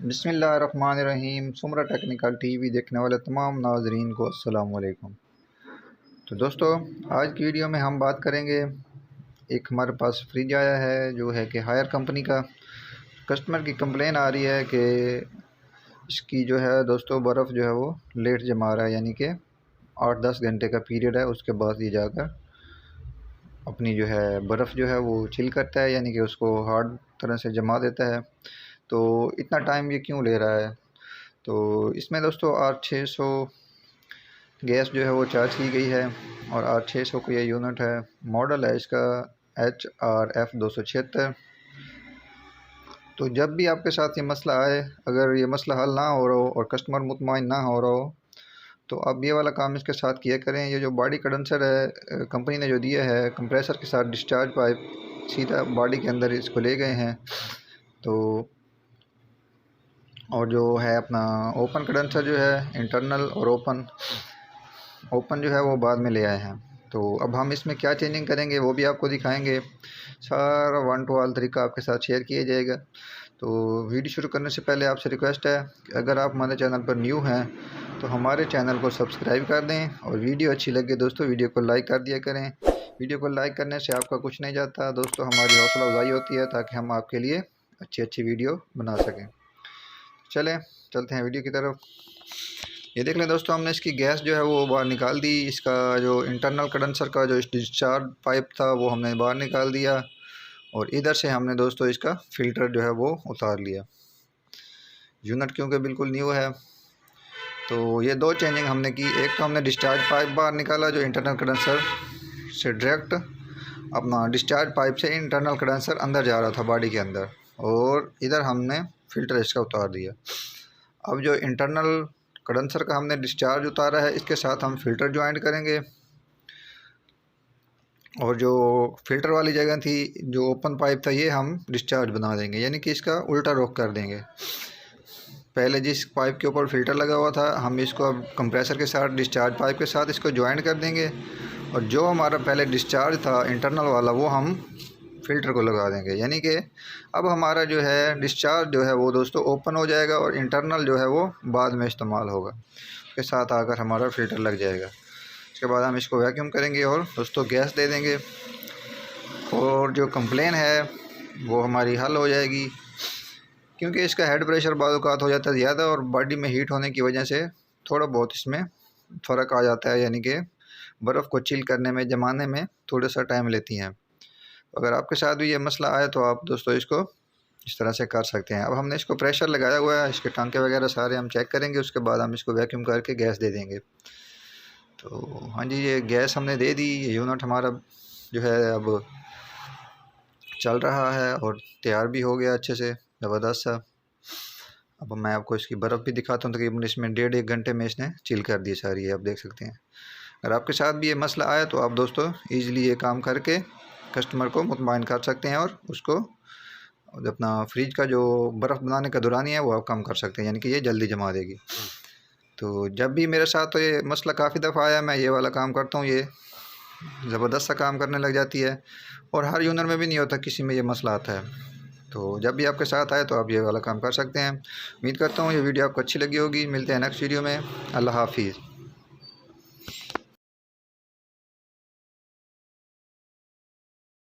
बिस्मिल्लाहिर्रहमानिर्रहीम। सुमरा technical TV देखने वाले तमाम नाजरीन को अस्सलाम वालेकुम। तो दोस्तों, आज की वीडियो में हम बात करेंगे, एक हमारे पास फ्रिज आया है जो है कि हायर कंपनी का। कस्टमर की कंप्लेन आ रही है कि इसकी जो है दोस्तों बर्फ़ जो है वो लेट जमा रहा है, यानी कि 8-10 घंटे का पीरियड है, उसके बाद ये जाकर अपनी जो है बर्फ़ जो है वो चिल करता है, यानी कि उसको हार्ड तरह से जमा देता है। तो इतना टाइम ये क्यों ले रहा है? तो इसमें दोस्तों R600 गैस जो है वो चार्ज की गई है और R600 का ये यूनिट है। मॉडल है इसका HRF276। तो जब भी आपके साथ ये मसला आए, अगर ये मसला हल ना हो रहा हो और कस्टमर मुतमईन ना हो रहा हो, तो आप ये वाला काम इसके साथ किया करें। ये जो बॉडी कंडेंसर है, कंपनी ने जो दिया है कंप्रेसर के साथ डिस्चार्ज पाइप सीधा बॉडी के अंदर इसको ले गए हैं। तो और जो है अपना ओपन कंडेंसर जो है इंटरनल और ओपन जो है वो बाद में ले आए हैं। तो अब हम इसमें क्या चेंजिंग करेंगे वो भी आपको दिखाएंगे। सारा वन टू ऑल तरीका आपके साथ शेयर किया जाएगा। तो वीडियो शुरू करने से पहले आपसे रिक्वेस्ट है कि अगर आप हमारे चैनल पर न्यू हैं तो हमारे चैनल को सब्सक्राइब कर दें और वीडियो अच्छी लगे दोस्तों वीडियो को लाइक कर दिया करें। वीडियो को लाइक करने से आपका कुछ नहीं जाता दोस्तों, हमारी हौसला अफजाई होती है ताकि हम आपके लिए अच्छी वीडियो बना सकें। चलें चलते हैं वीडियो की तरफ। ये देख लें दोस्तों, हमने इसकी गैस जो है वो बाहर निकाल दी। इसका जो इंटरनल कंडेंसर का जो डिस्चार्ज पाइप था वो हमने बाहर निकाल दिया और इधर से हमने दोस्तों इसका फ़िल्टर जो है वो उतार लिया। यूनिट क्योंकि बिल्कुल न्यू है, तो ये दो चेंजिंग हमने की। एक तो हमने डिस्चार्ज पाइप बाहर निकाला जो इंटरनल कंडेंसर से डायरेक्ट अपना डिस्चार्ज पाइप से इंटरनल कंडेंसर अंदर जा रहा था बॉडी के अंदर, और इधर हमने फ़िल्टर इसका उतार दिया। अब जो इंटरनल कंडेंसर का हमने डिस्चार्ज उतारा है, इसके साथ हम फ़िल्टर ज्वाइंट करेंगे और जो फ़िल्टर वाली जगह थी जो ओपन पाइप था ये हम डिस्चार्ज बना देंगे, यानी कि इसका उल्टा रुख कर देंगे। पहले जिस पाइप के ऊपर फ़िल्टर लगा हुआ था हम इसको अब कंप्रेसर के साथ डिस्चार्ज पाइप के साथ इसको ज्वाइंट कर देंगे और जो हमारा पहले डिस्चार्ज था इंटरनल वाला वो हम फ़िल्टर को लगा देंगे, यानी कि अब हमारा जो है डिस्चार्ज जो है वो दोस्तों ओपन हो जाएगा और इंटरनल जो है वो बाद में इस्तेमाल होगा, उसके साथ आकर हमारा फ़िल्टर लग जाएगा। उसके बाद हम इसको वैक्यूम करेंगे और दोस्तों गैस दे देंगे और जो कंप्लेन है वो हमारी हल हो जाएगी, क्योंकि इसका हेड प्रेशर बाद औक़ात हो जाता है ज़्यादा और बॉडी में हीट होने की वजह से थोड़ा बहुत इसमें फ़र्क आ जाता है, यानी कि बर्फ़ को चिल करने में जमाने में थोड़ा सा टाइम लेती हैं। अगर आपके साथ भी ये मसला आए तो आप दोस्तों इसको इस तरह से कर सकते हैं। अब हमने इसको प्रेशर लगाया हुआ है, इसके टांके वगैरह सारे हम चेक करेंगे, उसके बाद हम इसको वैक्यूम करके गैस दे देंगे। तो हाँ जी, ये गैस हमने दे दी। ये यूनिट हमारा जो है अब चल रहा है और तैयार भी हो गया अच्छे से ज़बरदस्त सा। अब मैं आपको इसकी बर्फ़ भी दिखाता हूँ। तकरीबन इसमें 1.5-1 घंटे में इसने चिल कर दी सारी, है आप देख सकते हैं। अगर आपके साथ भी ये मसला आया तो आप दोस्तों ईज़िली ये काम करके कस्टमर को मुतमईन कर सकते हैं और उसको अपना फ्रिज का जो बर्फ़ बनाने का दुरानी है वो आप कम कर सकते हैं, यानी कि ये जल्दी जमा देगी। तो जब भी मेरे साथ तो ये मसला काफ़ी दफ़ा आया, मैं ये वाला काम करता हूँ, ये ज़बरदस्त सा काम करने लग जाती है और हर यूनिट में भी नहीं होता, किसी में ये मसला आता है। तो जब भी आपके साथ आए तो आप ये वाला काम कर सकते हैं। उम्मीद करता हूँ ये वीडियो आपको अच्छी लगी होगी। मिलते हैं नेक्स्ट वीडियो में। अल्लाह हाफ़िज़।